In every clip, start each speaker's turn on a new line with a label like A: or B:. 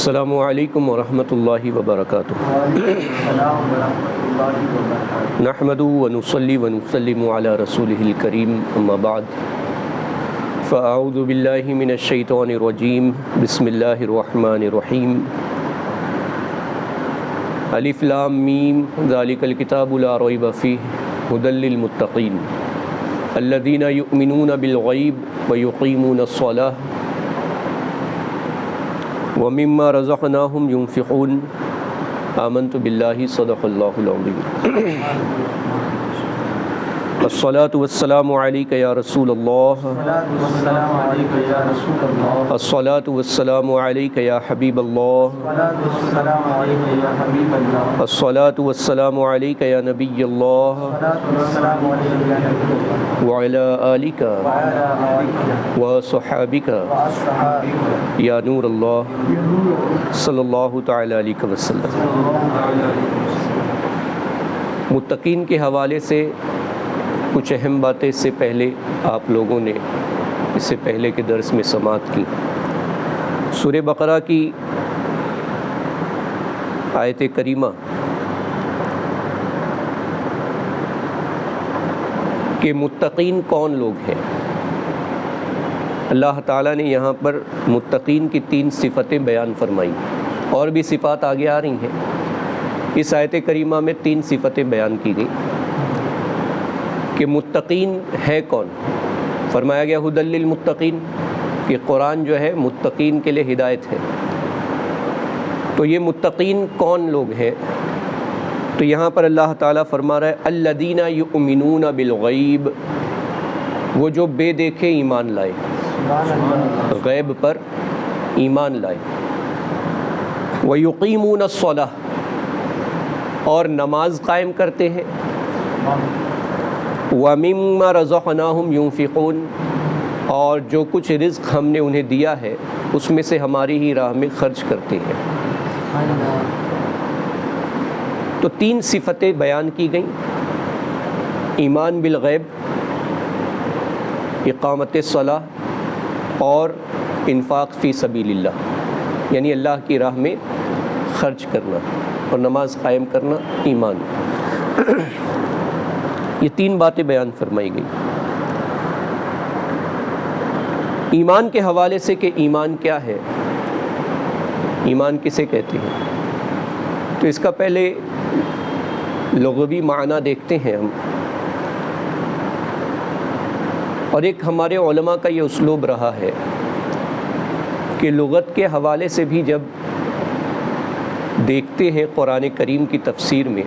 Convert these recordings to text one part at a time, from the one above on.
A: السلام علیکم ورحمۃ اللہ وبرکاتہ۔ نحمده ونصلي ونسلم على رسوله الكريم اما بعد فاعوذ باللہ من الشیطان الرجیم بسم اللہ الرحمن الرحیم الف لام میم ذالک الکتاب لا ریب فیہ ھدی للمتقین الذین یؤمنون بالغیب ویقیمون الصلاۃ ومما رزقناهم ينفقون آمنت باللہ صدق اللہ العظیم۔ الصلاۃ والسلام علیک یا رسول اللہ، الصلاۃ والسلام علیک یا حبیب اللہ، الصلاۃ والسلام علیک یا نبی اللہ وعلی آلک وصحابک یا نور اللہ صلی اللہ تعالی علیہ وسلم۔ متقین کے حوالے سے کچھ اہم باتیں اس سے پہلے آپ لوگوں نے اس سے پہلے کے درس میں سماعت کی۔ سورہ بقرہ کی آیت کریمہ کہ متقین کون لوگ ہیں، اللہ تعالیٰ نے یہاں پر متقین کی 3 صفتیں بیان فرمائی، اور بھی صفات آگے آ رہی ہیں۔ اس آیت کریمہ میں 3 صفتیں بیان کی گئی کہ متقین ہے کون۔ فرمایا گیا ھدی للمتقین، کہ قرآن جو ہے متقین کے لیے ہدایت ہے۔ تو یہ متقین کون لوگ ہیں؟ تو یہاں پر اللہ تعالیٰ فرما رہا ہے الذین یؤمنون بالغیب، وہ جو بے دیکھے ایمان لائے، غیب پر ایمان لائے، ویقیمون الصلاۃ، اور نماز قائم کرتے ہیں، وَمِمَّا رَزَقْنَاهُمْ يُنْفِقُونَ، اور جو کچھ رزق ہم نے انہیں دیا ہے اس میں سے ہماری ہی راہ میں خرچ کرتے ہیں۔ تو 3 صفتیں بیان کی گئیں، ایمان بالغیب، اقامت الصلاۃ، اور انفاق فی سبیل اللہ، یعنی اللہ کی راہ میں خرچ کرنا اور نماز قائم کرنا، ایمان۔ یہ 3 باتیں بیان فرمائی گئی۔ ایمان کے حوالے سے کہ ایمان کیا ہے، ایمان کسے کہتے ہیں، تو اس کا پہلے لغوی معنی دیکھتے ہیں ہم، اور ایک ہمارے علماء کا یہ اسلوب رہا ہے کہ لغت کے حوالے سے بھی جب دیکھتے ہیں قرآن کریم کی تفسیر میں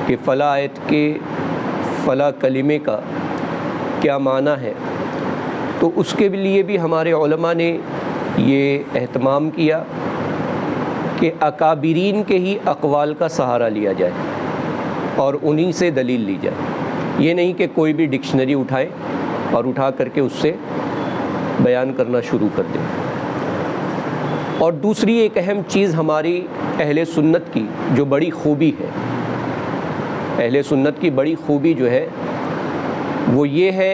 A: کہ فلاں آیت کے فلاں کلمے کا کیا معنی ہے، تو اس کے لیے بھی ہمارے علماء نے یہ اہتمام کیا کہ اکابرین کے ہی اقوال کا سہارا لیا جائے اور انہی سے دلیل لی جائے، یہ نہیں کہ کوئی بھی ڈکشنری اٹھائے اور اٹھا کر کے اس سے بیان کرنا شروع کر دے۔ اور دوسری ایک اہم چیز ہماری اہل سنت کی جو بڑی خوبی ہے، اہل سنت کی بڑی خوبی جو ہے وہ یہ ہے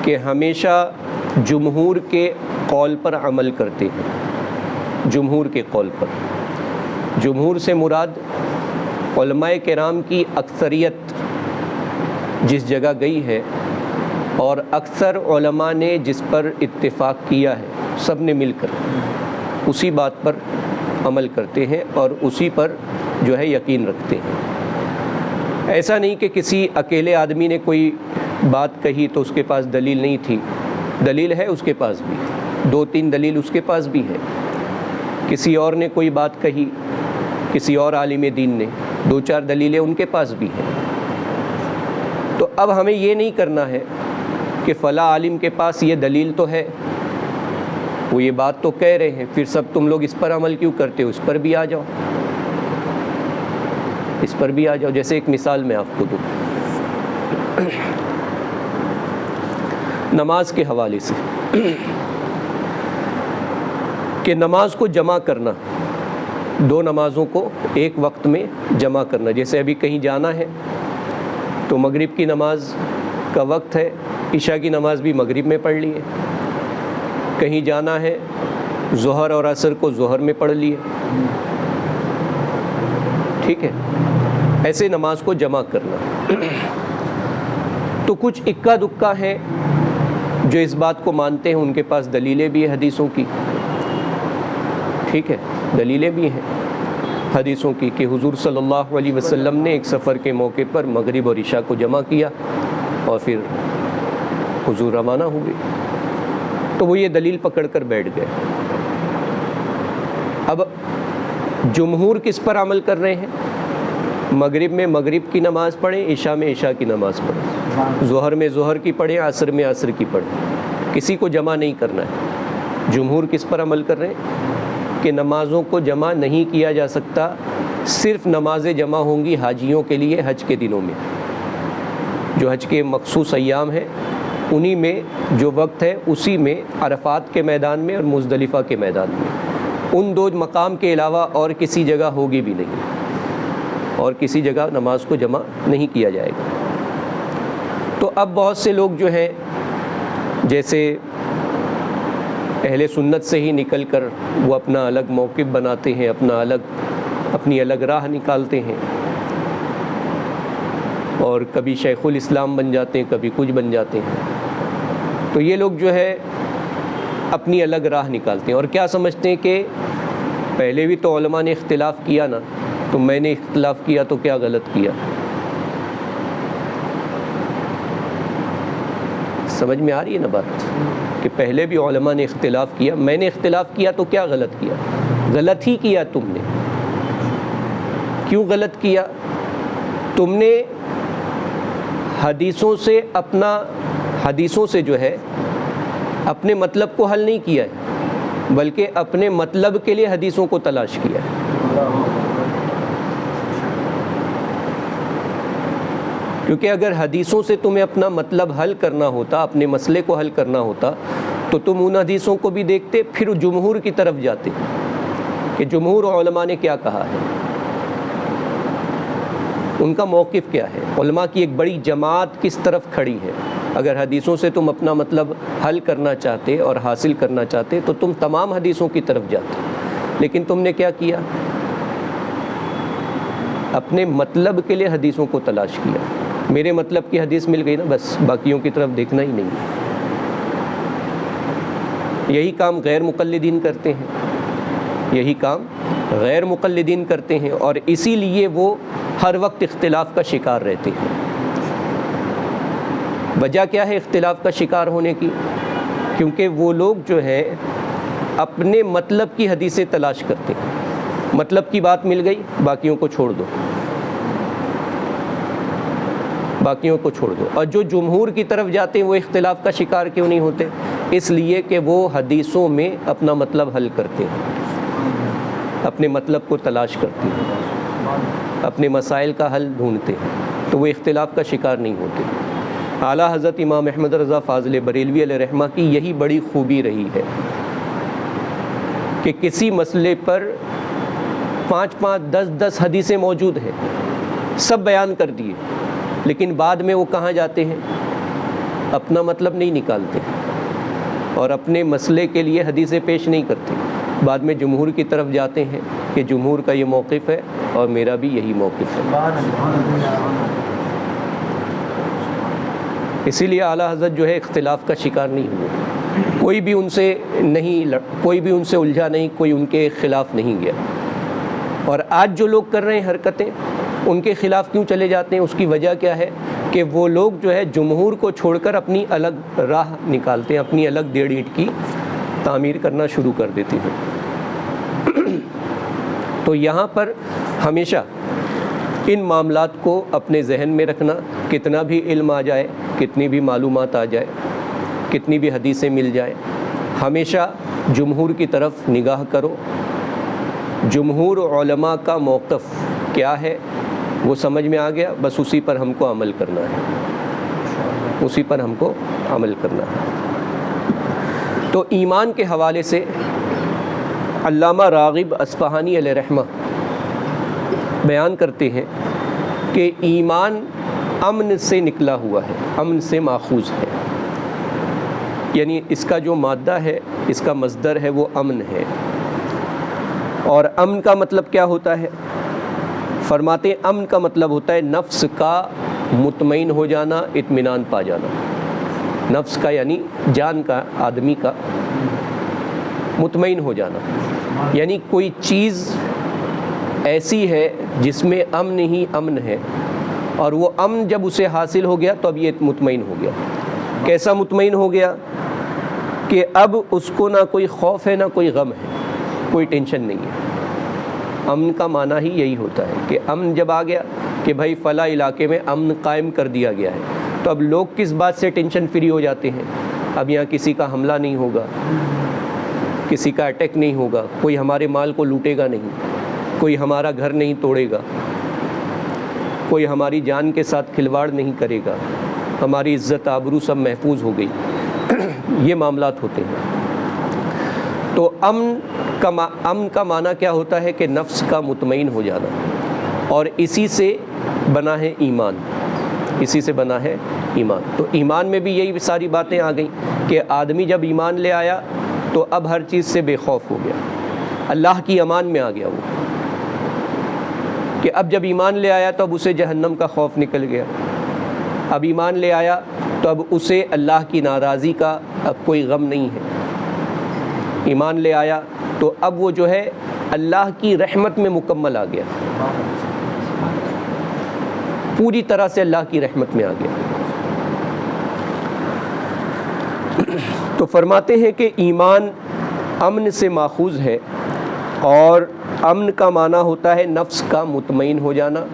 A: کہ ہمیشہ جمہور کے قول پر عمل کرتے ہیں۔ جمہور کے قول پر، جمہور سے مراد علماء کرام کی اکثریت جس جگہ گئی ہے اور اکثر علماء نے جس پر اتفاق کیا ہے، سب نے مل کر اسی بات پر عمل کرتے ہیں اور اسی پر جو ہے یقین رکھتے ہیں۔ ایسا نہیں کہ کسی اکیلے آدمی نے کوئی بات کہی تو اس کے پاس دلیل نہیں تھی، دلیل ہے اس کے پاس بھی، 2-3 دلیل اس کے پاس بھی ہے۔ کسی اور نے کوئی بات کہی، کسی اور عالم دین نے، 2-4 دلیلیں ان کے پاس بھی ہیں۔ تو اب ہمیں یہ نہیں کرنا ہے کہ فلاں عالم کے پاس یہ دلیل تو ہے، وہ یہ بات تو کہہ رہے ہیں، پھر سب تم لوگ اس پر عمل کیوں کرتے ہو، اس پر بھی آ جاؤ، اس پر بھی آ جاؤ۔ جیسے ایک مثال میں آپ کو دوں، نماز کے حوالے سے کہ نماز کو جمع کرنا، 2 نمازوں کو ایک وقت میں جمع کرنا، جیسے ابھی کہیں جانا ہے تو مغرب کی نماز کا وقت ہے، عشاء کی نماز بھی مغرب میں پڑھ لیے، کہیں جانا ہے ظہر اور عصر کو ظہر میں پڑھ لیے، ٹھیک ہے، ایسے نماز کو جمع کرنا۔ تو کچھ اکا دکا ہیں جو اس بات کو مانتے ہیں، ان کے پاس دلیلیں بھی ہیں حدیثوں کی، ٹھیک ہے، دلیلیں بھی ہیں حدیثوں کی کہ حضور صلی اللہ علیہ وسلم نے ایک سفر کے موقع پر مغرب اور عشاء کو جمع کیا اور پھر حضور روانہ ہوئے، تو وہ یہ دلیل پکڑ کر بیٹھ گئے۔ اب جمہور کس پر عمل کر رہے ہیں؟ مغرب میں مغرب کی نماز پڑھیں، عشاء میں عشاء کی نماز پڑھیں، ظہر میں ظہر کی پڑھیں، عصر میں عصر کی پڑھیں، کسی کو جمع نہیں کرنا ہے۔ جمہور کس پر عمل کر رہے ہیں کہ نمازوں کو جمع نہیں کیا جا سکتا، صرف نمازیں جمع ہوں گی حاجیوں کے لیے حج کے دنوں میں، جو حج کے مخصوص ایام ہیں انہی میں جو وقت ہے اسی میں، عرفات کے میدان میں اور مزدلفہ کے میدان میں، ان دو مقام کے علاوہ اور کسی جگہ ہوگی بھی نہیں، اور کسی جگہ نماز کو جمع نہیں کیا جائے گا۔ تو اب بہت سے لوگ جو ہیں جیسے اہل سنت سے ہی نکل کر وہ اپنا الگ موقف بناتے ہیں، اپنی الگ راہ نکالتے ہیں، اور کبھی شیخ الاسلام بن جاتے ہیں، کبھی کچھ بن جاتے ہیں۔ تو یہ لوگ جو ہے اپنی الگ راہ نکالتے ہیں اور کیا سمجھتے ہیں کہ پہلے بھی تو علماء نے اختلاف کیا نا، تو میں نے اختلاف کیا تو کیا غلط کیا؟ سمجھ میں آ رہی ہے نا بات، کہ پہلے بھی علماء نے اختلاف کیا، میں نے اختلاف کیا تو کیا غلط کیا؟ غلط ہی کیا تم نے۔ کیوں غلط کیا؟ تم نے حدیثوں سے جو ہے اپنے مطلب کو حل نہیں کیا ہے، بلکہ اپنے مطلب کے لیے حدیثوں کو تلاش کیا ہے۔ کیونکہ اگر حدیثوں سے تمہیں اپنا مطلب حل کرنا ہوتا، اپنے مسئلے کو حل کرنا ہوتا، تو تم ان حدیثوں کو بھی دیکھتے، پھر جمہور کی طرف جاتے کہ جمہور علماء نے کیا کہا ہے، ان کا موقف کیا ہے، علماء کی ایک بڑی جماعت کس طرف کھڑی ہے۔ اگر حدیثوں سے تم اپنا مطلب حل کرنا چاہتے اور حاصل کرنا چاہتے تو تم تمام حدیثوں کی طرف جاتے، لیکن تم نے کیا کیا؟ اپنے مطلب کے لیے حدیثوں کو تلاش کیا۔ میرے مطلب کی حدیث مل گئی نا، بس باقیوں کی طرف دیکھنا ہی نہیں۔ یہی کام غیر مقلدین کرتے ہیں، یہی کام غیر مقلدین کرتے ہیں، اور اسی لیے وہ ہر وقت اختلاف کا شکار رہتے ہیں۔ وجہ کیا ہے اختلاف کا شکار ہونے کی؟ کیونکہ وہ لوگ جو ہیں اپنے مطلب کی حدیثیں تلاش کرتے ہیں، مطلب کی بات مل گئی، باقیوں کو چھوڑ دو، باقیوں کو چھوڑ دو۔ اور جو جمہور کی طرف جاتے ہیں وہ اختلاف کا شکار کیوں نہیں ہوتے؟ اس لیے کہ وہ حدیثوں میں اپنا مطلب حل کرتے ہیں، اپنے مطلب کو تلاش کرتے ہیں، اپنے مسائل کا حل ڈھونڈتے ہیں، تو وہ اختلاف کا شکار نہیں ہوتے۔ اعلیٰ حضرت امام احمد رضا فاضل بریلوی علیہ رحمہ کی یہی بڑی خوبی رہی ہے کہ کسی مسئلے پر 5 10 حدیثیں موجود ہیں، سب بیان کر دیے، لیکن بعد میں وہ کہاں جاتے ہیں؟ اپنا مطلب نہیں نکالتے اور اپنے مسئلے کے لیے حدیثیں پیش نہیں کرتے، بعد میں جمہور کی طرف جاتے ہیں کہ جمہور کا یہ موقف ہے اور میرا بھی یہی موقف ہے۔ اسی لیے اعلیٰ حضرت جو ہے اختلاف کا شکار نہیں ہوئے، کوئی بھی ان سے الجھا نہیں، کوئی ان کے خلاف نہیں گیا۔ اور آج جو لوگ کر رہے ہیں حرکتیں، ان کے خلاف کیوں چلے جاتے ہیں؟ اس کی وجہ کیا ہے کہ وہ لوگ جو ہے جمہور کو چھوڑ کر اپنی الگ راہ نکالتے ہیں، اپنی الگ ڈیڑھ اینٹ کی تعمیر کرنا شروع کر دیتے ہیں۔ تو یہاں پر ہمیشہ ان معاملات کو اپنے ذہن میں رکھنا، کتنا بھی علم آ جائے، کتنی بھی معلومات آ جائے، کتنی بھی حدیثیں مل جائیں، ہمیشہ جمہور کی طرف نگاہ کرو۔ جمہور علماء کا موقف کیا ہے وہ سمجھ میں آ گیا، بس اسی پر ہم کو عمل کرنا ہے، اسی پر ہم کو عمل کرنا ہے۔ تو ایمان کے حوالے سے علامہ راغب اصفہانی علیہ رحمہ بیان کرتے ہیں کہ ایمان امن سے نکلا ہوا ہے، امن سے ماخوذ ہے، یعنی اس کا جو مادہ ہے اس کا مصدر ہے وہ امن ہے. اور امن کا مطلب کیا ہوتا ہے؟ فرماتے ہیں امن کا مطلب ہوتا ہے نفس کا مطمئن ہو جانا، اطمینان پا جانا. نفس کا یعنی جان کا، آدمی کا مطمئن ہو جانا، یعنی کوئی چیز ایسی ہے جس میں امن ہی امن ہے، اور وہ امن جب اسے حاصل ہو گیا تو اب یہ مطمئن ہو گیا. کیسا مطمئن ہو گیا؟ کہ اب اس کو نہ کوئی خوف ہے نہ کوئی غم ہے، کوئی ٹینشن نہیں ہے. امن کا معنی ہی یہی ہوتا ہے کہ امن جب آ گیا کہ بھائی فلاں علاقے میں امن قائم کر دیا گیا ہے، تو اب لوگ کس بات سے ٹینشن فری ہو جاتے ہیں؟ اب یہاں کسی کا حملہ نہیں ہوگا، کسی کا اٹیک نہیں ہوگا، کوئی ہمارے مال کو لوٹے گا نہیں، کوئی ہمارا گھر نہیں توڑے گا، کوئی ہماری جان کے ساتھ کھلواڑ نہیں کرے گا، ہماری عزت آبرو سب محفوظ ہو گئی. یہ معاملات ہوتے ہیں. تو امن کا معنی کیا ہوتا ہے؟ کہ نفس کا مطمئن ہو جانا، اور اسی سے بنا ہے ایمان، اسی سے بنا ہے ایمان. تو ایمان میں بھی یہی ساری باتیں آ گئیں کہ آدمی جب ایمان لے آیا تو اب ہر چیز سے بے خوف ہو گیا، اللہ کی امان میں آ گیا وہ، کہ اب جب ایمان لے آیا تو اب اسے جہنم کا خوف نکل گیا. اب ایمان لے آیا تو اب اسے اللہ کی ناراضی کا اب کوئی غم نہیں ہے. ایمان لے آیا تو اب وہ جو ہے اللہ کی رحمت میں مکمل آ گیا، پوری طرح سے اللہ کی رحمت میں آ گیا. تو فرماتے ہیں کہ ایمان امن سے ماخوذ ہے، اور امن کا معنی ہوتا ہے نفس کا مطمئن ہو جانا،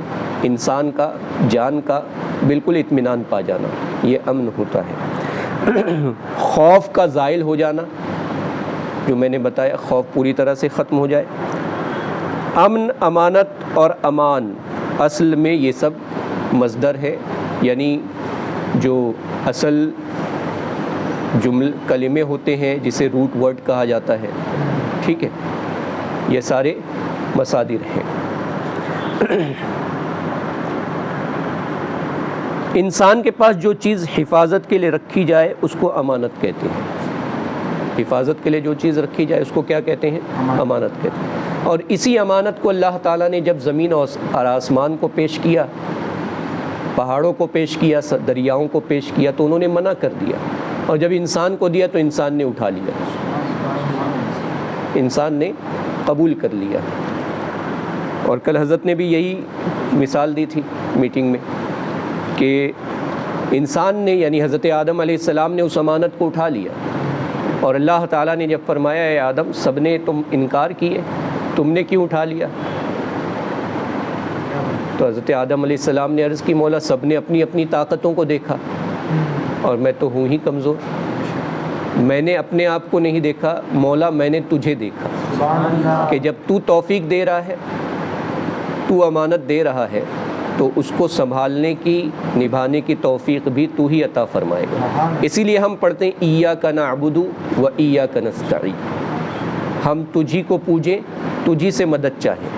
A: انسان کا، جان کا بالکل اطمینان پا جانا، یہ امن ہوتا ہے. خوف کا زائل ہو جانا، جو میں نے بتایا خوف پوری طرح سے ختم ہو جائے. امن، امانت اور امان اصل میں یہ سب مصدر ہے، یعنی جو اصل کلمے ہوتے ہیں جسے روٹ ورڈ کہا جاتا ہے، ٹھیک ہے، یہ سارے مصادر ہیں. انسان کے پاس جو چیز حفاظت کے لیے رکھی جائے اس کو امانت کہتے ہیں. حفاظت کے لیے جو چیز رکھی جائے اس کو کیا کہتے ہیں؟ امانت کہتے ہیں. اور اسی امانت کو اللہ تعالیٰ نے جب زمین اور آسمان کو پیش کیا، پہاڑوں کو پیش کیا، دریاؤں کو پیش کیا، تو انہوں نے منع کر دیا، اور جب انسان کو دیا تو انسان نے اٹھا لیا، انسان نے قبول کر لیا. اور کل حضرت نے بھی یہی مثال دی تھی میٹنگ میں کہ انسان نے، یعنی حضرت آدم علیہ السلام نے اس امانت کو اٹھا لیا، اور اللہ تعالیٰ نے جب فرمایا اے آدم سب نے تم انکار کیے، تم نے کیوں اٹھا لیا؟ تو حضرت آدم علیہ السلام نے عرض کی مولا سب نے اپنی اپنی طاقتوں کو دیکھا، اور میں تو ہوں ہی کمزور، میں نے اپنے آپ کو نہیں دیکھا مولا، میں نے تجھے دیکھا کہ جب تو توفیق دے رہا ہے، تو امانت دے رہا ہے، تو اس کو سنبھالنے کی، نبھانے کی توفیق بھی تو ہی عطا فرمائے گا. اسی لیے ہم پڑھتے ہیں ایاک نعبد و ایاک نستعین، ہم تجھی کو پوجیں، تجھی سے مدد چاہیں،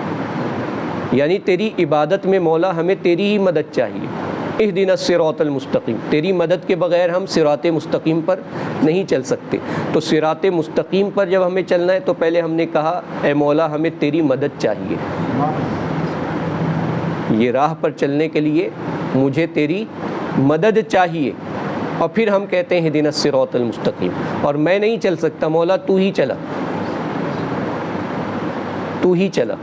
A: یعنی تیری عبادت میں مولا ہمیں تیری ہی مدد چاہیے. اہدنا الصراط المستقیم، تیری مدد کے بغیر ہم صراط مستقیم پر نہیں چل سکتے. تو صراط مستقیم پر جب ہمیں چلنا ہے تو پہلے ہم نے کہا اے مولا ہمیں تیری مدد چاہیے، یہ راہ پر چلنے کے لیے مجھے تیری مدد چاہیے. اور پھر ہم کہتے ہیں اہدنا الصراط المستقیم، اور میں نہیں چل سکتا مولا تو ہی چلا، تو ہی چلا.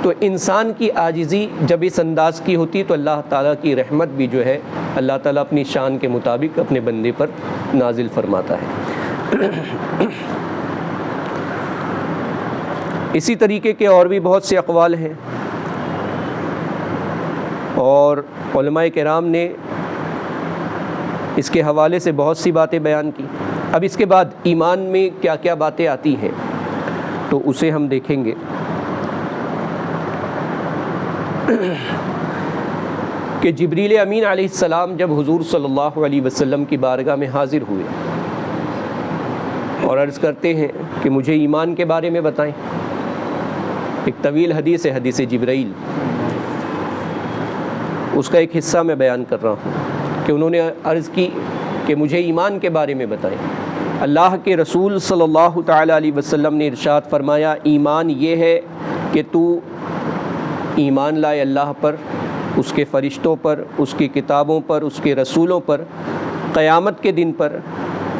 A: تو انسان کی عاجزی جب اس انداز کی ہوتی تو اللہ تعالیٰ کی رحمت بھی جو ہے اللہ تعالیٰ اپنی شان کے مطابق اپنے بندے پر نازل فرماتا ہے. اسی طریقے کے اور بھی بہت سے اقوال ہیں، اور علماء کرام نے اس کے حوالے سے بہت سی باتیں بیان کی. اب اس کے بعد ایمان میں کیا کیا باتیں آتی ہیں تو اسے ہم دیکھیں گے. کہ جبریل امین علیہ السلام جب حضور صلی اللہ علیہ وسلم کی بارگاہ میں حاضر ہوئے اور عرض کرتے ہیں کہ مجھے ایمان کے بارے میں بتائیں. ایک طویل حدیث ہے، حدیث جبرائیل، اس کا ایک حصہ میں بیان کر رہا ہوں کہ انہوں نے عرض کی کہ مجھے ایمان کے بارے میں بتائیں. اللہ کے رسول صلی اللہ تعالیٰ علیہ وسلم نے ارشاد فرمایا ایمان یہ ہے کہ تو ایمان لائے اللہ پر، اس کے فرشتوں پر، اس کی کتابوں پر، اس کے رسولوں پر، قیامت کے دن پر،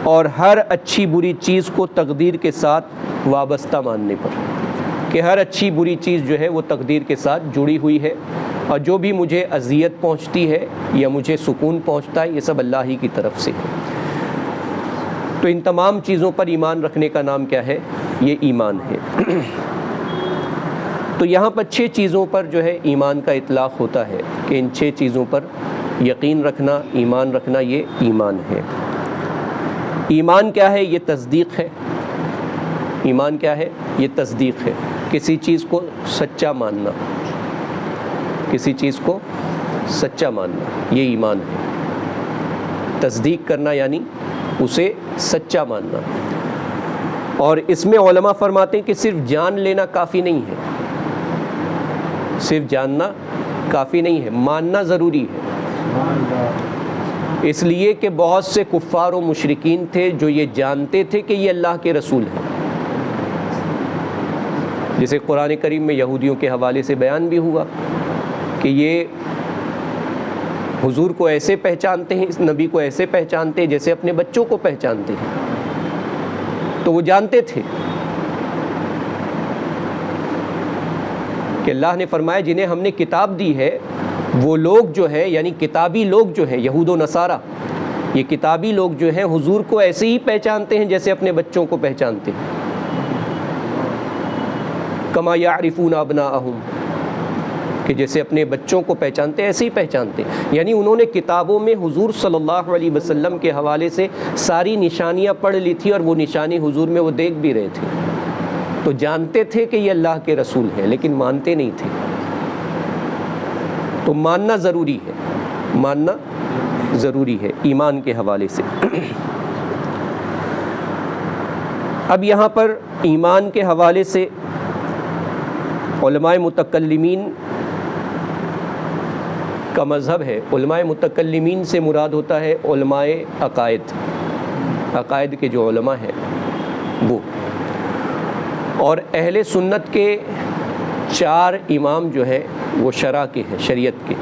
A: اور ہر اچھی بری چیز کو تقدیر کے ساتھ وابستہ ماننے پر، کہ ہر اچھی بری چیز جو ہے وہ تقدیر کے ساتھ جڑی ہوئی ہے، اور جو بھی مجھے اذیت پہنچتی ہے یا مجھے سکون پہنچتا ہے یہ سب اللہ ہی کی طرف سے ہے۔ تو ان تمام چیزوں پر ایمان رکھنے کا نام کیا ہے؟ یہ ایمان ہے۔ تو یہاں پر 6 چیزوں پر جو ہے ایمان کا اطلاق ہوتا ہے کہ ان 6 چیزوں پر یقین رکھنا، ایمان رکھنا، یہ ایمان ہے۔ ایمان کیا ہے؟ یہ تصدیق ہے۔ ایمان کیا ہے؟ یہ تصدیق ہے، کسی چیز کو سچا ماننا، کسی چیز کو سچا ماننا، یہ ایمان ہے۔ تصدیق کرنا یعنی اسے سچا ماننا۔ اور اس میں علماء فرماتے ہیں کہ صرف جان لینا کافی نہیں ہے، صرف جاننا کافی نہیں ہے، ماننا ضروری ہے۔ اس لیے کہ بہت سے کفار و مشرکین تھے جو یہ جانتے تھے کہ یہ اللہ کے رسول ہیں، جسے قرآن کریم میں یہودیوں کے حوالے سے بیان بھی ہوا کہ یہ حضور کو ایسے پہچانتے ہیں، اس نبی کو ایسے پہچانتے ہیں جیسے اپنے بچوں کو پہچانتے ہیں۔ تو وہ جانتے تھے کہ اللہ نے فرمایا جنہیں ہم نے کتاب دی ہے وہ لوگ جو ہے، یعنی کتابی لوگ جو ہیں، یہود و نصارہ، یہ کتابی لوگ جو ہیں حضور کو ایسے ہی پہچانتے ہیں جیسے اپنے بچوں کو پہچانتے ہیں۔ کما یعرفون ابناءہم، کہ جیسے اپنے بچوں کو پہچانتے ایسے ہی پہچانتے ہیں۔ یعنی انہوں نے کتابوں میں حضور صلی اللہ علیہ وسلم کے حوالے سے ساری نشانیاں پڑھ لی تھی، اور وہ نشانی حضور میں وہ دیکھ بھی رہے تھے، تو جانتے تھے کہ یہ اللہ کے رسول ہیں، لیکن مانتے نہیں تھے۔ تو ماننا ضروری ہے، ماننا ضروری ہے ایمان کے حوالے سے۔ اب یہاں پر ایمان کے حوالے سے علماء متکلمین کا مذہب ہے۔ علماء متکلمین سے مراد ہوتا ہے علماء عقائد، عقائد کے جو علماء ہیں وہ، اور اہل سنت کے 4 امام جو ہیں وہ شرع کے ہیں، شریعت کے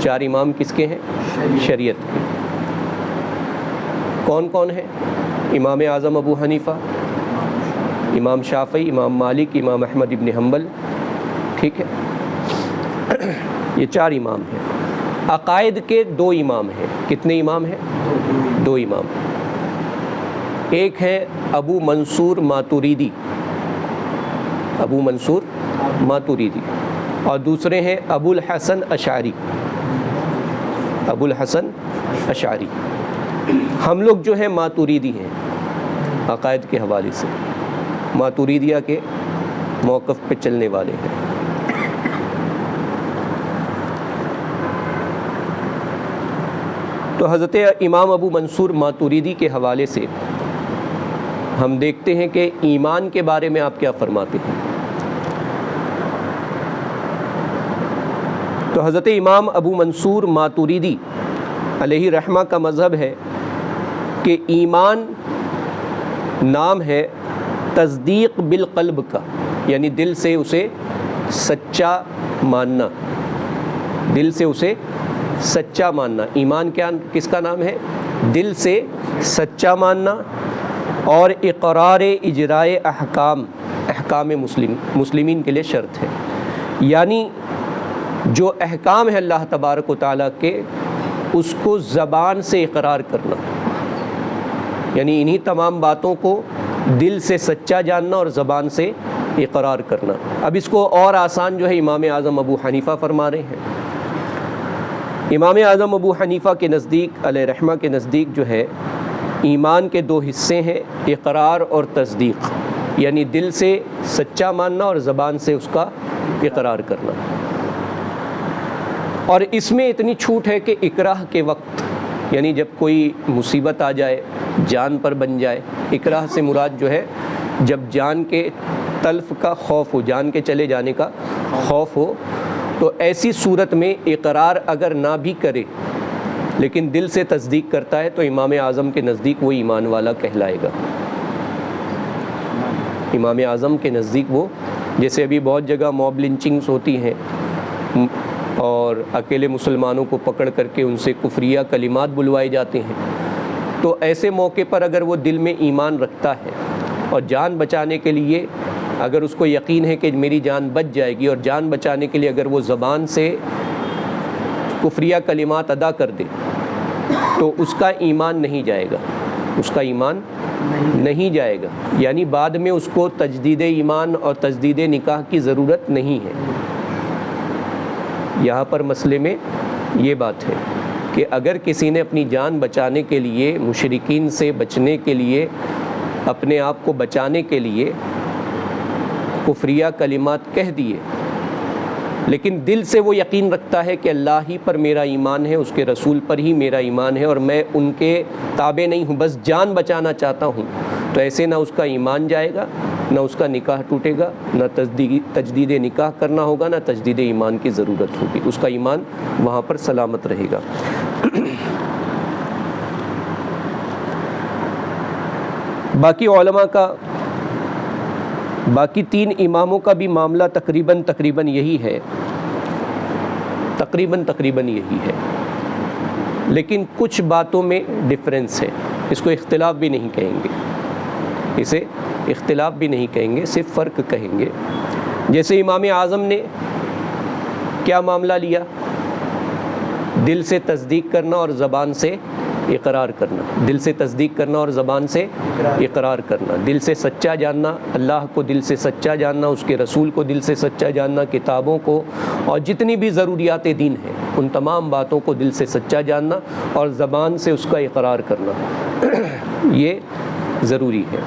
A: 4 امام کس کے ہیں؟ شریعت کے۔ کون کون ہیں؟ امام اعظم ابو حنیفہ، امام شافعی، امام مالک، امام احمد ابن حنبل، ٹھیک ہے، یہ 4 امام ہیں۔ عقائد کے 2 امام ہیں۔ کتنے امام ہیں؟ 2 امام۔ ایک ہے ابو منصور ماتوریدی، ابو منصور ماتوریدی، اور دوسرے ہیں ابو الحسن اشعری، ابو الحسن اشعری۔ ہم لوگ جو ہیں ماتوریدی ہیں عقائد کے حوالے سے، ماتوریدیہ کے موقف پہ چلنے والے ہیں۔ تو حضرت امام ابو منصور ماتوریدی کے حوالے سے ہم دیکھتے ہیں کہ ایمان کے بارے میں آپ کیا فرماتے ہیں۔ تو حضرت امام ابو منصور ماتوریدی علیہ رحمہ کا مذہب ہے کہ ایمان نام ہے تصدیق بالقلب کا، یعنی دل سے اسے سچا ماننا، دل سے اسے سچا ماننا۔ ایمان کیا کس کا نام ہے؟ دل سے سچا ماننا، اور اقرار اجرائے احکام، احکام مسلمین کے لیے شرط ہے، یعنی جو احکام ہے اللہ تبارک و تعالیٰ کے اس کو زبان سے اقرار کرنا، یعنی انہی تمام باتوں کو دل سے سچا جاننا اور زبان سے اقرار کرنا۔ اب اس کو اور آسان جو ہے امام اعظم ابو حنیفہ فرما رہے ہیں۔ امام اعظم ابو حنیفہ کے نزدیک علیہ رحمہ کے نزدیک جو ہے ایمان کے 2 حصے ہیں، اقرار اور تصدیق، یعنی دل سے سچا ماننا اور زبان سے اس کا اقرار کرنا۔ اور اس میں اتنی چھوٹ ہے کہ اکراہ کے وقت، یعنی جب کوئی مصیبت آ جائے، جان پر بن جائے، اکراہ سے مراد جو ہے جب جان کے تلف کا خوف ہو، جان کے چلے جانے کا خوف ہو، تو ایسی صورت میں اقرار اگر نہ بھی کرے لیکن دل سے تصدیق کرتا ہے تو امام اعظم کے نزدیک وہ ایمان والا کہلائے گا. امام اعظم کے نزدیک وہ، جیسے ابھی بہت جگہ موب لنچنگز ہوتی ہیں اور اکیلے مسلمانوں کو پکڑ کر کے ان سے کفریہ کلمات بلوائے جاتے ہیں، تو ایسے موقع پر اگر وہ دل میں ایمان رکھتا ہے اور جان بچانے کے لیے اگر اس کو یقین ہے کہ میری جان بچ جائے گی، اور جان بچانے کے لیے اگر وہ زبان سے کفریہ کلمات ادا کر دے تو اس کا ایمان نہیں جائے گا، اس کا ایمان نہیں جائے گا. یعنی بعد میں اس کو تجدید ایمان اور تجدید نکاح کی ضرورت نہیں ہے. یہاں پر مسئلے میں یہ بات ہے کہ اگر کسی نے اپنی جان بچانے کے لیے، مشرکین سے بچنے کے لیے، اپنے آپ کو بچانے کے لیے کفریہ کلمات کہہ دیے، لیکن دل سے وہ یقین رکھتا ہے کہ اللہ ہی پر میرا ایمان ہے، اس کے رسول پر ہی میرا ایمان ہے اور میں ان کے تابع نہیں ہوں، بس جان بچانا چاہتا ہوں، تو ایسے نہ اس کا ایمان جائے گا، نہ اس کا نکاح ٹوٹے گا، نہ تجدید نکاح کرنا ہوگا، نہ تجدید ایمان کی ضرورت ہوگی، اس کا ایمان وہاں پر سلامت رہے گا. باقی علماء کا، باقی 3 اماموں کا بھی معاملہ تقریباً یہی ہے، تقریباً یہی ہے، لیکن کچھ باتوں میں ڈفرینس ہے. اس کو اختلاف بھی نہیں کہیں گے، اسے اختلاف بھی نہیں کہیں گے، صرف فرق کہیں گے. جیسے امام اعظم نے کیا معاملہ لیا؟ دل سے تصدیق کرنا اور زبان سے اقرار کرنا. دل سے تصدیق کرنا اور زبان سے اقرار کرنا. دل سے سچا جاننا، اللہ کو دل سے سچا جاننا، اس کے رسول کو دل سے سچا جاننا، کتابوں کو اور جتنی بھی ضروریات دین ہیں ان تمام باتوں کو دل سے سچا جاننا اور زبان سے اس کا اقرار کرنا، یہ ضروری ہے.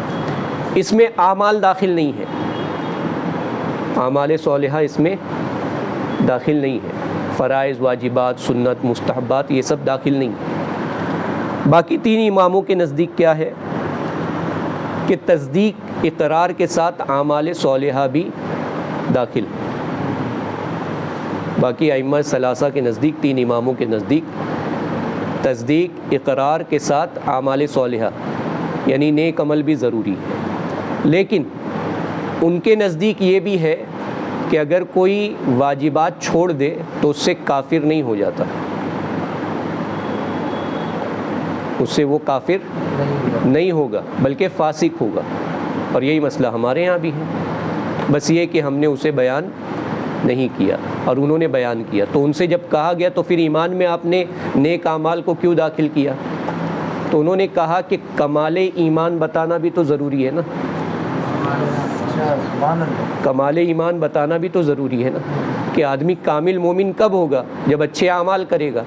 A: اس میں اعمال داخل نہیں ہے، اعمال صالحہ اس میں داخل نہیں ہے، فرائض، واجبات، سنت، مستحبات یہ سب داخل نہیں ہے. باقی 3 اماموں کے نزدیک کیا ہے کہ تصدیق اقرار کے ساتھ اعمال صالحہ بھی داخل. باقی ائمہ ثلاثہ کے نزدیک، 3 اماموں کے نزدیک تصدیق اقرار کے ساتھ اعمال صالحہ یعنی نیک عمل بھی ضروری ہے. لیکن ان کے نزدیک یہ بھی ہے کہ اگر کوئی واجبات چھوڑ دے تو اس سے کافر نہیں ہو جاتا، اس سے وہ کافر نہیں ہوگا بلکہ فاسق ہوگا. اور یہی مسئلہ ہمارے یہاں بھی ہے، بس یہ کہ ہم نے اسے بیان نہیں کیا اور انہوں نے بیان کیا. تو ان سے جب کہا گیا تو پھر ایمان میں آپ نے نیک اعمال کو کیوں داخل کیا؟ تو انہوں نے کہا کہ کمال ایمان بتانا بھی تو ضروری ہے نا، کمال ایمان بتانا بھی تو ضروری ہے نا، کہ آدمی کامل مومن کب ہوگا؟ جب اچھے اعمال کرے گا،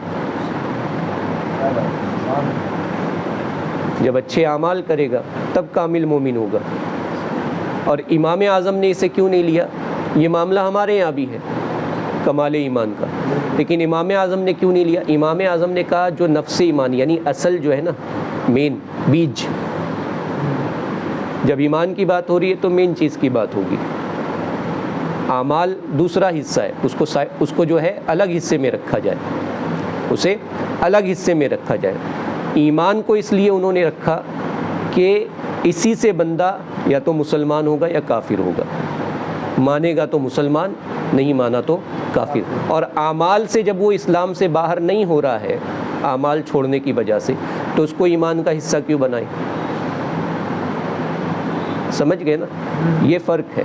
A: جب اچھے اعمال کرے گا تب کامل مومن ہوگا. اور امام اعظم نے اسے کیوں نہیں لیا؟ یہ معاملہ ہمارے یہاں بھی ہے کمال ایمان کا، لیکن امام اعظم نے کیوں نہیں لیا؟ امام اعظم نے کہا جو نفس ایمان یعنی اصل جو ہے نا، مین بیج، جب ایمان کی بات ہو رہی ہے تو مین چیز کی بات ہوگی. اعمال دوسرا حصہ ہے، اس کو جو ہے الگ حصے میں رکھا جائے، اسے الگ حصے میں رکھا جائے. ایمان کو اس لیے انہوں نے رکھا کہ اسی سے بندہ یا تو مسلمان ہوگا یا کافر ہوگا، مانے گا تو مسلمان، نہیں مانا تو کافر. اور اعمال سے جب وہ اسلام سے باہر نہیں ہو رہا ہے اعمال چھوڑنے کی وجہ سے، تو اس کو ایمان کا حصہ کیوں بنائے؟ سمجھ گئے نا، یہ فرق ہے.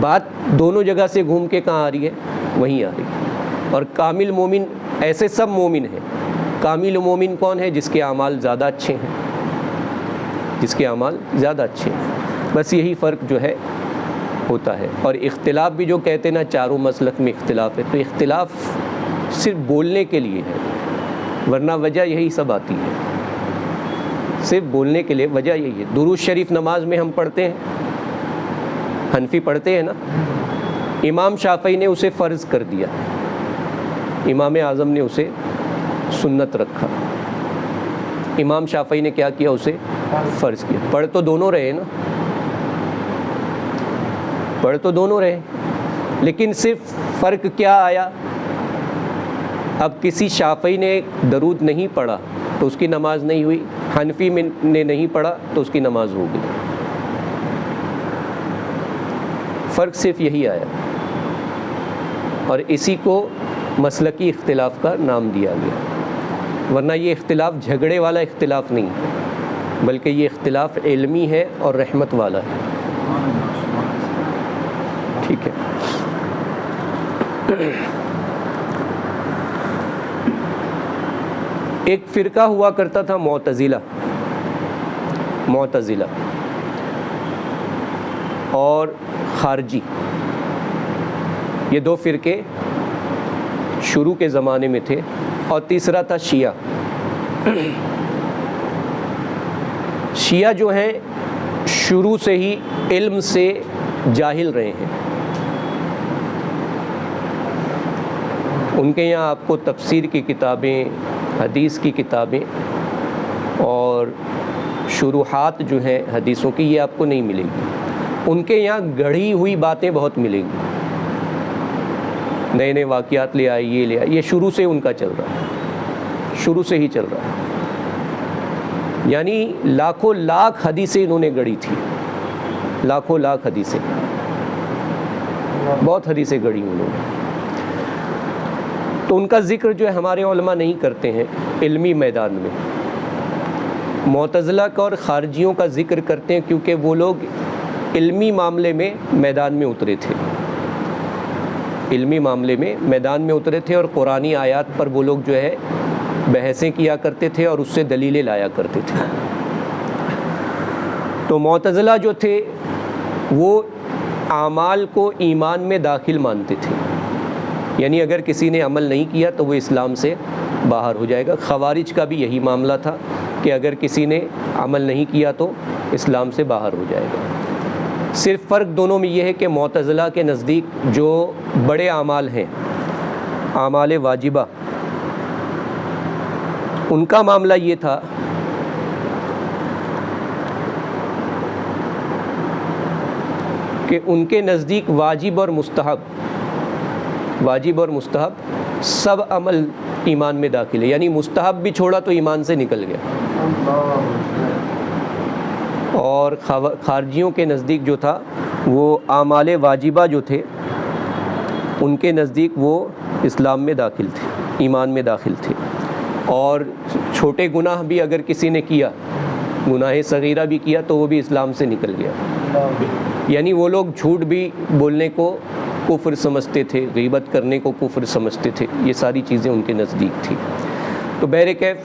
A: بات دونوں جگہ سے گھوم کے کہاں آ رہی ہے؟ وہیں آ رہی ہے. اور کامل مومن، ایسے سب مومن ہیں. کامل مومن کون ہے؟ جس کے اعمال زیادہ اچھے ہیں، جس کے اعمال زیادہ اچھے ہیں. بس یہی فرق جو ہے ہوتا ہے. اور اختلاف بھی جو کہتے ہیں نا چاروں مسلک میں اختلاف ہے، تو اختلاف صرف بولنے کے لیے ہے، ورنہ وجہ یہی سب آتی ہے. صرف بولنے کے لیے وجہ یہی ہے. درود شریف نماز میں ہم پڑھتے ہیں، حنفی پڑھتے ہیں نا، امام شافعی نے اسے فرض کر دیا، امام اعظم نے اسے سنت رکھا. امام شافعی نے کیا کیا؟ اسے فرض کیا. پڑھ تو دونوں رہے نا، پڑھ تو دونوں رہے، لیکن صرف فرق کیا آیا اب کسی شافعی نے درود نہیں پڑھا تو اس کی نماز نہیں ہوئی، حنفی نے نہیں پڑھا تو اس کی نماز ہو گئی۔ فرق صرف یہی آیا، اور اسی کو مسلکی اختلاف کا نام دیا گیا، ورنہ یہ اختلاف جھگڑے والا اختلاف نہیں ہے، بلکہ یہ اختلاف علمی ہے اور رحمت والا ہے۔ ٹھیک ہے، ایک فرقہ ہوا کرتا تھا معتزلہ اور خارجی، یہ دو فرقے شروع کے زمانے میں تھے، اور تیسرا تھا شیعہ جو ہیں شروع سے ہی علم سے جاہل رہے ہیں، ان کے یہاں آپ کو تفسیر کی کتابیں، حدیث کی کتابیں اور شروحات جو ہیں حدیثوں کی، یہ آپ کو نہیں ملے گی۔ ان کے یہاں گڑھی ہوئی باتیں بہت ملیں گی، نئے نئے واقعات لے آئے، یہ لے آئے، یہ شروع سے ان کا چل رہا ہے، شروع سے ہی چل رہا ہے، یعنی لاکھوں لاکھ حدیثیں انہوں نے گڑھی تھی، لاکھوں لاکھ حدیثیں، بہت حدیثیں گڑھی انہوں نے۔ تو ان کا ذکر جو ہے ہمارے علماء نہیں کرتے ہیں علمی میدان میں، معتزلہ کا اور خارجیوں کا ذکر کرتے ہیں، کیونکہ وہ لوگ علمی معاملے میں میدان میں اترے تھے، علمی معاملے میں میدان میں اترے تھے، اور قرآنی آیات پر وہ لوگ جو ہے بحثیں کیا کرتے تھے اور اس سے دلیلیں لایا کرتے تھے۔ تو معتزلہ جو تھے وہ اعمال کو ایمان میں داخل مانتے تھے، یعنی اگر کسی نے عمل نہیں کیا تو وہ اسلام سے باہر ہو جائے گا۔ خوارج کا بھی یہی معاملہ تھا کہ اگر کسی نے عمل نہیں کیا تو اسلام سے باہر ہو جائے گا۔ صرف فرق دونوں میں یہ ہے کہ معتزلہ کے نزدیک جو بڑے اعمال ہیں، اعمال واجبہ، ان کا معاملہ یہ تھا کہ ان کے نزدیک واجب اور مستحب سب عمل ایمان میں داخل ہے، یعنی مستحب بھی چھوڑا تو ایمان سے نکل گیا۔ اور خارجیوں کے نزدیک جو تھا وہ اعمال واجبہ جو تھے ان کے نزدیک وہ اسلام میں داخل تھے، ایمان میں داخل تھے، اور چھوٹے گناہ بھی اگر کسی نے کیا، گناہ صغیرہ بھی کیا تو وہ بھی اسلام سے نکل گیا۔ یعنی وہ لوگ جھوٹ بھی بولنے کو کفر سمجھتے تھے، غیبت کرنے کو کفر سمجھتے تھے، یہ ساری چیزیں ان کے نزدیک تھی۔ تو بہرکیف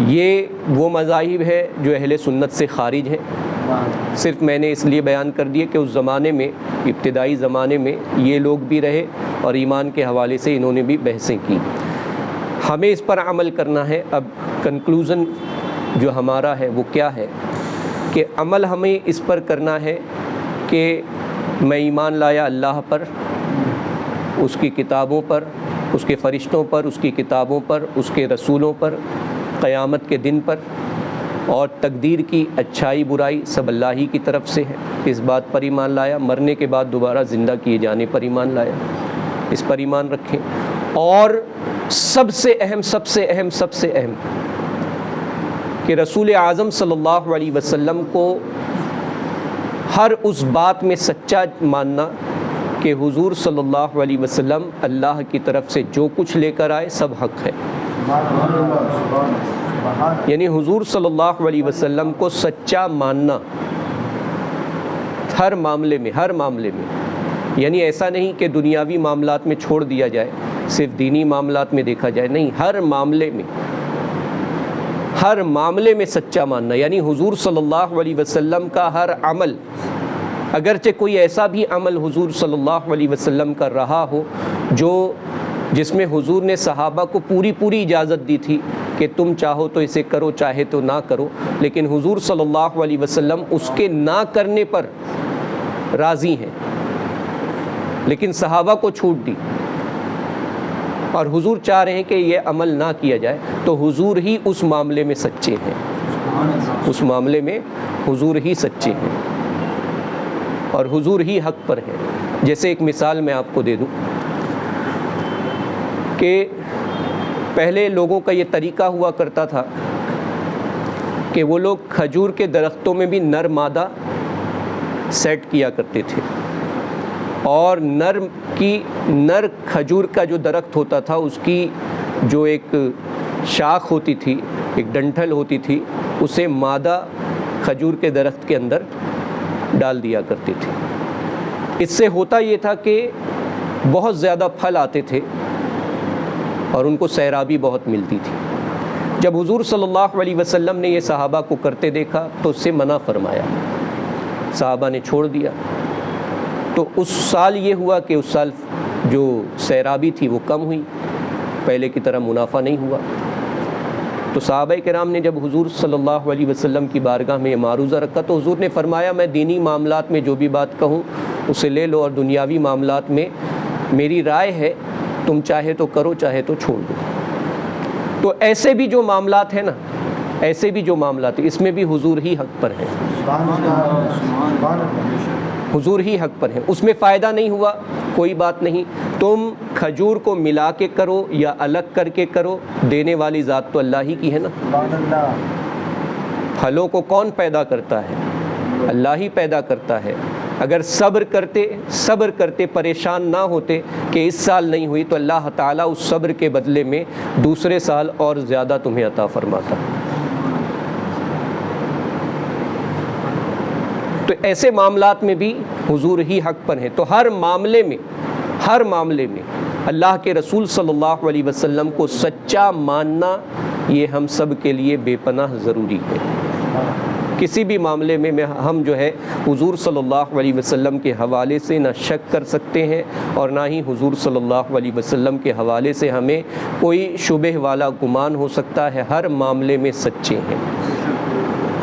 A: یہ وہ مذاہب ہے جو اہل سنت سے خارج ہیں، صرف میں نے اس لیے بیان کر دیا کہ اس زمانے میں، ابتدائی زمانے میں یہ لوگ بھی رہے اور ایمان کے حوالے سے انہوں نے بھی بحثیں کی۔ ہمیں اس پر عمل کرنا ہے۔ اب کنکلوژن جو ہمارا ہے وہ کیا ہے کہ عمل ہمیں اس پر کرنا ہے کہ میں ایمان لایا اللہ پر، اس کی کتابوں پر، اس کے فرشتوں پر، اس کی کتابوں پر، اس کے رسولوں پر، قیامت کے دن پر، اور تقدیر کی اچھائی برائی سب اللہ ہی کی طرف سے ہے، اس بات پر ایمان لایا، مرنے کے بعد دوبارہ زندہ کیے جانے پر ایمان لایا، اس پر ایمان رکھیں۔ اور سب سے اہم کہ رسول اعظم صلی اللہ علیہ وسلم کو ہر اس بات میں سچا ماننا کہ حضور صلی اللہ علیہ وسلم اللہ کی طرف سے جو کچھ لے کر آئے سب حق ہے، یعنی حضور صلی اللہ علیہ وسلم کو سچا ماننا ہر معاملے میں، یعنی ایسا نہیں کہ دنیاوی معاملات میں چھوڑ دیا جائے، صرف دینی معاملات میں دیکھا جائے، نہیں، ہر معاملے میں سچا ماننا، یعنی حضور صلی اللہ علیہ وسلم کا ہر عمل، اگرچہ کوئی ایسا بھی عمل حضور صلی اللہ علیہ وسلم کا رہا ہو جس میں حضور نے صحابہ کو پوری اجازت دی تھی کہ تم چاہو تو اسے کرو، چاہے تو نہ کرو، لیکن حضور صلی اللہ علیہ وسلم اس کے نہ کرنے پر راضی ہیں، لیکن صحابہ کو چھوٹ دی، اور حضور چاہ رہے ہیں کہ یہ عمل نہ کیا جائے، تو حضور ہی اس معاملے میں سچے ہیں، اس معاملے میں حضور ہی سچے ہیں اور حضور ہی حق پر ہیں۔ جیسے ایک مثال میں آپ کو دے دوں، کہ پہلے لوگوں کا یہ طریقہ ہوا کرتا تھا کہ وہ لوگ کھجور کے درختوں میں بھی نر مادہ سیٹ کیا کرتے تھے، اور نر کھجور کا جو درخت ہوتا تھا اس کی جو ایک شاخ ہوتی تھی، ایک ڈنٹھل ہوتی تھی، اسے مادہ کھجور کے درخت کے اندر ڈال دیا کرتے تھے۔ اس سے ہوتا یہ تھا کہ بہت زیادہ پھل آتے تھے اور ان کو سیرابی بہت ملتی تھی۔ جب حضور صلی اللہ علیہ وسلم نے یہ صحابہ کو کرتے دیکھا تو اس سے منع فرمایا، صحابہ نے چھوڑ دیا۔ تو اس سال یہ ہوا کہ اس سال جو سیرابی تھی وہ کم ہوئی، پہلے کی طرح منافع نہیں ہوا۔ تو صحابہ کرام نے جب حضور صلی اللہ علیہ وسلم کی بارگاہ میں یہ معروضہ رکھا تو حضور نے فرمایا، میں دینی معاملات میں جو بھی بات کہوں اسے لے لو، اور دنیاوی معاملات میں میری رائے ہے، تم چاہے تو کرو چاہے تو چھوڑ دو۔ تو ایسے بھی جو معاملات ہیں نا، ایسے بھی جو معاملات ہیں، اس میں بھی حضور ہی حق پر ہیں، حضور ہی حق پر ہیں۔ اس میں فائدہ نہیں ہوا کوئی بات نہیں، تم کھجور کو ملا کے کرو یا الگ کر کے کرو، دینے والی ذات تو اللہ ہی کی ہے نا۔ پھلوں کو کون پیدا کرتا ہے؟ اللہ ہی پیدا کرتا ہے۔ اگر صبر کرتے پریشان نہ ہوتے کہ اس سال نہیں ہوئی تو اللہ تعالیٰ اس صبر کے بدلے میں دوسرے سال اور زیادہ تمہیں عطا فرماتا۔ تو ایسے معاملات میں بھی حضور ہی حق پر ہیں۔ تو ہر معاملے میں اللہ کے رسول صلی اللہ علیہ وسلم کو سچا ماننا یہ ہم سب کے لیے بے پناہ ضروری ہے۔ کسی بھی معاملے میں ہم جو ہے حضور صلی اللہ علیہ وسلم کے حوالے سے نہ شک کر سکتے ہیں اور نہ ہی حضور صلی اللہ علیہ وسلم کے حوالے سے ہمیں کوئی شبہ والا گمان ہو سکتا ہے۔ ہر معاملے میں سچے ہیں۔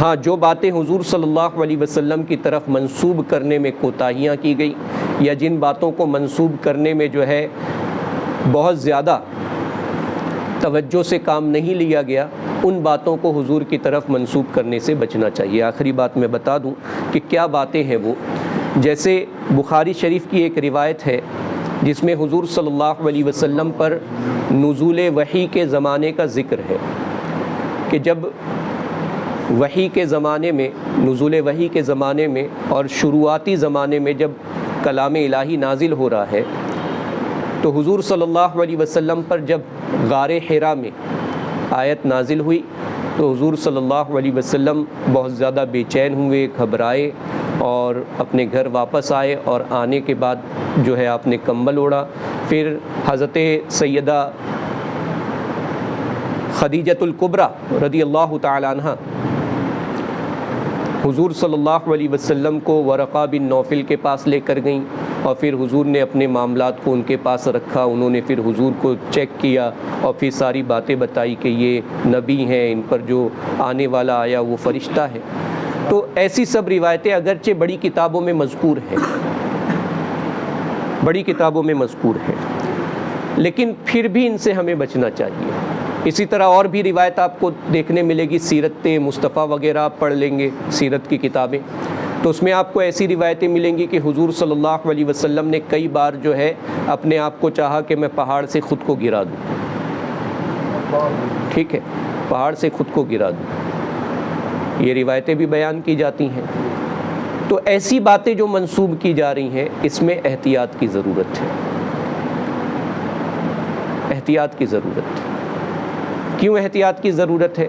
A: ہاں، جو باتیں حضور صلی اللہ علیہ وسلم کی طرف منسوب کرنے میں کوتاہیاں کی گئی یا جن باتوں کو منسوب کرنے میں جو ہے بہت زیادہ توجہ سے کام نہیں لیا گیا، ان باتوں کو حضور کی طرف منسوب کرنے سے بچنا چاہیے۔ آخری بات میں بتا دوں کہ کیا باتیں ہیں وہ، جیسے بخاری شریف کی ایک روایت ہے جس میں حضور صلی اللہ علیہ وسلم پر نزول وحی کے زمانے کا ذکر ہے کہ جب وحی کے زمانے میں، نزول وحی کے زمانے میں اور شروعاتی زمانے میں جب کلام الہی نازل ہو رہا ہے تو حضور صلی اللہ علیہ وسلم پر جب غار حرا میں آیت نازل ہوئی تو حضور صلی اللہ علیہ وسلم بہت زیادہ بے چین ہوئے، گھبرائے اور اپنے گھر واپس آئے، اور آنے کے بعد جو ہے آپ نے کمبل اوڑھا۔ پھر حضرت سیدہ خدیجۃ الکبریٰ رضی اللہ تعالی عنہ حضور صلی اللہ علیہ وسلم کو ورقہ بن نوفل کے پاس لے کر گئیں، اور پھر حضور نے اپنے معاملات کو ان کے پاس رکھا۔ انہوں نے پھر حضور کو چیک کیا اور پھر ساری باتیں بتائی کہ یہ نبی ہیں، ان پر جو آنے والا آیا وہ فرشتہ ہے۔ تو ایسی سب روایتیں اگرچہ بڑی کتابوں میں مذکور ہیں، بڑی کتابوں میں مذکور ہیں، لیکن پھر بھی ان سے ہمیں بچنا چاہیے۔ اسی طرح اور بھی روایت آپ کو دیکھنے ملے گی، سیرت مصطفیٰ وغیرہ آپ پڑھ لیں گے، سیرت کی کتابیں، تو اس میں آپ کو ایسی روایتیں ملیں گی کہ حضور صلی اللہ علیہ وسلم نے کئی بار جو ہے اپنے آپ کو چاہا کہ میں پہاڑ سے خود کو گرا دوں، ٹھیک ہے، پہاڑ سے خود کو گرا دوں، یہ روایتیں بھی بیان کی جاتی ہیں۔ تو ایسی باتیں جو منسوب کی جا رہی ہیں اس میں احتیاط کی ضرورت ہے، احتیاط کی ضرورت ہے۔ کیوں احتیاط کی ضرورت ہے؟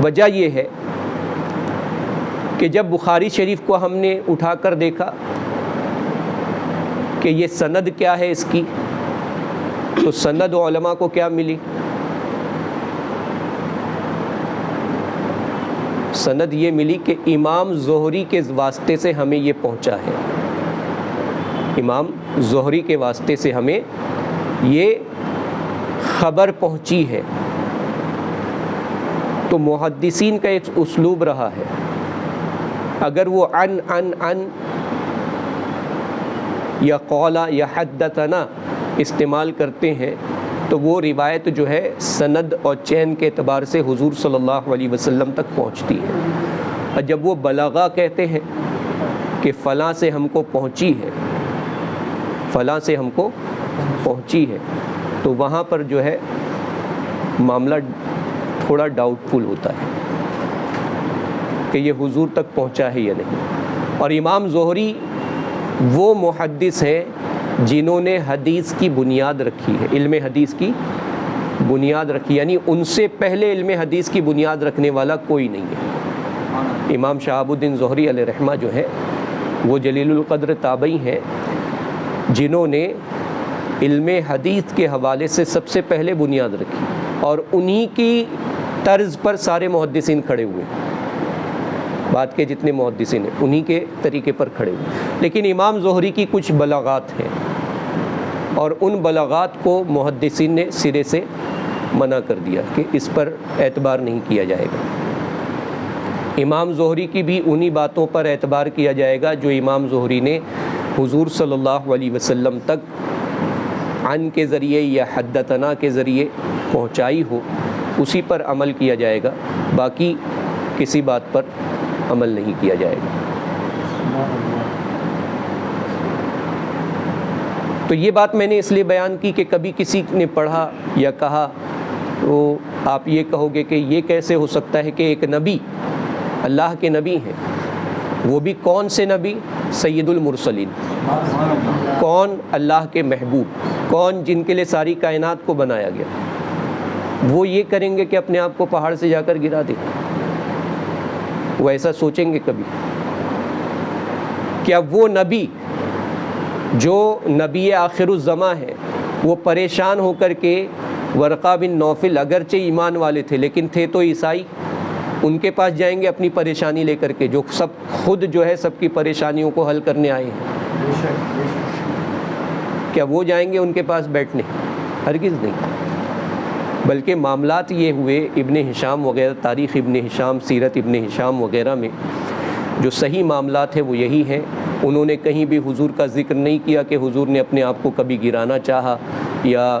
A: وجہ یہ ہے کہ جب بخاری شریف کو ہم نے اٹھا کر دیکھا کہ یہ سند کیا ہے اس کی، تو سند علماء کو کیا ملی؟ سند یہ ملی کہ امام زہری کے واسطے سے ہمیں یہ پہنچا ہے، امام زہری کے واسطے سے ہمیں یہ خبر پہنچی ہے۔ تو محدثین کا ایک اسلوب رہا ہے، اگر وہ ان یا قولا یا حدثنا استعمال کرتے ہیں تو وہ روایت جو ہے سند اور چین کے اعتبار سے حضور صلی اللہ علیہ وسلم تک پہنچتی ہے۔ اور جب وہ بلغا کہتے ہیں کہ فلاں سے ہم کو پہنچی ہے، فلاں سے ہم کو پہنچی ہے، تو وہاں پر جو ہے معاملہ تھوڑا ڈاؤٹ فل ہوتا ہے کہ یہ حضور تک پہنچا ہے یا نہیں۔ اور امام زہری وہ محدث ہیں جنہوں نے حدیث کی بنیاد رکھی ہے، علم حدیث کی بنیاد رکھی، یعنی ان سے پہلے علم حدیث کی بنیاد رکھنے والا کوئی نہیں ہے۔ امام شہاب الدین زہری علیہ رحمہ جو ہے وہ جلیل القدر تابعی ہیں جنہوں نے علم حدیث کے حوالے سے سب سے پہلے بنیاد رکھی، اور انہی کی طرز پر سارے محدثین کھڑے ہوئے، بعد کے جتنے محدثین ہیں انہی کے طریقے پر کھڑے ہوئے۔ لیکن امام زہری کی کچھ بلاغات ہیں، اور ان بلاغات کو محدثین نے سرے سے منع کر دیا کہ اس پر اعتبار نہیں کیا جائے گا۔ امام زہری کی بھی انہی باتوں پر اعتبار کیا جائے گا جو امام زہری نے حضور صلی اللہ علیہ وسلم تک عن کے ذریعے یا حدثنا کے ذریعے پہنچائی ہو، اسی پر عمل کیا جائے گا، باقی کسی بات پر عمل نہیں کیا جائے گا۔ تو یہ بات میں نے اس لیے بیان کی کہ کبھی کسی نے پڑھا یا کہا تو آپ یہ کہو گے کہ یہ کیسے ہو سکتا ہے کہ ایک نبی، اللہ کے نبی ہیں، وہ بھی کون سے نبی؟ سید المرسلین، کون؟ اللہ کے محبوب، کون جن کے لیے ساری کائنات کو بنایا گیا، وہ یہ کریں گے کہ اپنے آپ کو پہاڑ سے جا کر گرا دیں؟ وہ ایسا سوچیں گے کبھی؟ کیا وہ نبی جو نبی آخر الزماں ہے وہ پریشان ہو کر کے ورقہ بن نوفل اگرچہ ایمان والے تھے لیکن تھے تو عیسائی، ان کے پاس جائیں گے اپنی پریشانی لے کر کے، جو سب خود جو ہے سب کی پریشانیوں کو حل کرنے آئے ہیں؟ کیا وہ جائیں گے ان کے پاس بیٹھنے؟ ہرگز نہیں۔ بلکہ معاملات یہ ہوئے ابن ہشام وغیرہ، تاریخ ابن ہشام، سیرت ابن ہشام وغیرہ میں جو صحیح معاملات ہیں وہ یہی ہیں۔ انہوں نے کہیں بھی حضور کا ذکر نہیں کیا کہ حضور نے اپنے آپ کو کبھی گرانا چاہا یا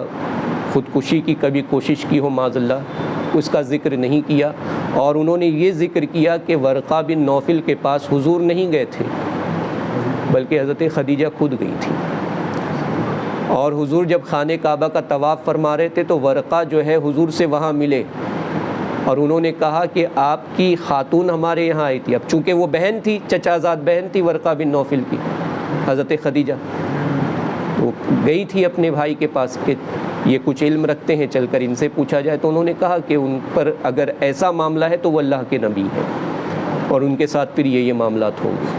A: خودکشی کی کبھی کوشش کی ہو معاذ اللہ، اس کا ذکر نہیں کیا۔ اور انہوں نے یہ ذکر کیا کہ ورقہ بن نوفل کے پاس حضور نہیں گئے تھے بلکہ حضرت خدیجہ خود گئی تھی، اور حضور جب خانہ کعبہ کا طواف فرما رہے تھے تو ورقہ جو ہے حضور سے وہاں ملے، اور انہوں نے کہا کہ آپ کی خاتون ہمارے یہاں آئی تھی۔ اب چونکہ وہ بہن تھی، چچا زاد بہن تھی ورقہ بن نوفل کی، حضرت خدیجہ، تو گئی تھی اپنے بھائی کے پاس کہ یہ کچھ علم رکھتے ہیں، چل کر ان سے پوچھا جائے۔ تو انہوں نے کہا کہ ان پر اگر ایسا معاملہ ہے تو وہ اللہ کے نبی ہیں، اور ان کے ساتھ پھر یہ معاملات ہوں گے۔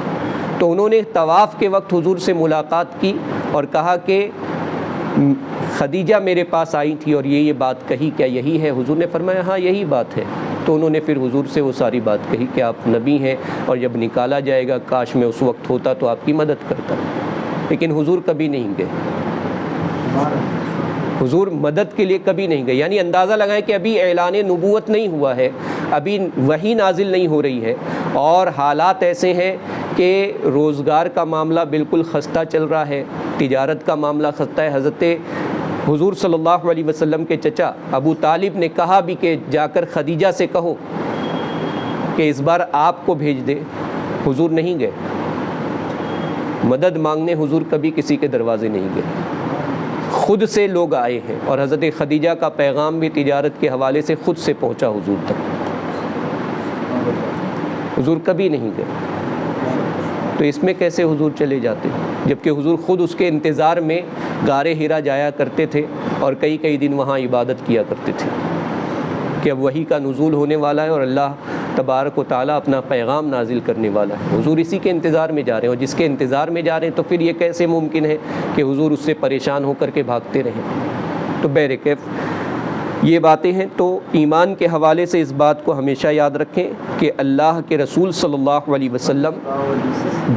A: تو انہوں نے طواف کے وقت حضور سے ملاقات کی اور کہا کہ خدیجہ میرے پاس آئی تھی اور یہ بات کہی، کیا یہی ہے؟ حضور نے فرمایا ہاں یہی بات ہے۔ تو انہوں نے پھر حضور سے وہ ساری بات کہی کہ آپ نبی ہیں، اور جب نکالا جائے گا کاش میں اس وقت ہوتا تو آپ کی مدد کرتا، لیکن حضور کبھی نہیں گئے، حضور مدد کے لیے کبھی نہیں گئے۔ یعنی اندازہ لگائیں کہ ابھی اعلان نبوت نہیں ہوا ہے، ابھی وحی نازل نہیں ہو رہی ہے، اور حالات ایسے ہیں کہ روزگار کا معاملہ بالکل خستہ چل رہا ہے، تجارت کا معاملہ خستہ ہے۔ حضرت حضور صلی اللہ علیہ وسلم کے چچا ابو طالب نے کہا بھی کہ جا کر خدیجہ سے کہو کہ اس بار آپ کو بھیج دے، حضور نہیں گئے مدد مانگنے، حضور کبھی کسی کے دروازے نہیں گئے، خود سے لوگ آئے ہیں، اور حضرت خدیجہ کا پیغام بھی تجارت کے حوالے سے خود سے پہنچا حضور تک، حضور کبھی نہیں گئے۔ تو اس میں کیسے حضور چلے جاتے، جبکہ حضور خود اس کے انتظار میں غار حرا جایا کرتے تھے اور کئی کئی دن وہاں عبادت کیا کرتے تھے کہ اب وحی کا نزول ہونے والا ہے اور اللہ تبارک و تعالیٰ اپنا پیغام نازل کرنے والا ہے۔ حضور اسی کے انتظار میں جا رہے ہیں، اور جس کے انتظار میں جا رہے ہیں تو پھر یہ کیسے ممکن ہے کہ حضور اس سے پریشان ہو کر کے بھاگتے رہیں؟ تو بہرکیف یہ باتیں ہیں۔ تو ایمان کے حوالے سے اس بات کو ہمیشہ یاد رکھیں کہ اللہ کے رسول صلی اللہ علیہ وسلم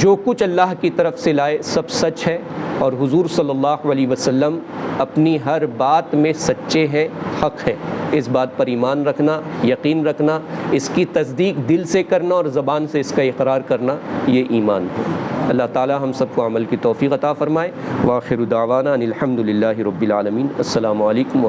A: جو کچھ اللہ کی طرف سے لائے سب سچ ہے، اور حضور صلی اللہ علیہ وسلم اپنی ہر بات میں سچے ہیں، حق ہیں۔ اس بات پر ایمان رکھنا، یقین رکھنا، اس کی تصدیق دل سے کرنا اور زبان سے اس کا اقرار کرنا، یہ ایمان ہے۔ اللہ تعالی ہم سب کو عمل کی توفیق عطا فرمائے۔ وآخر دعوانا ان الحمد للہ رب العالمین۔ السلام علیکم۔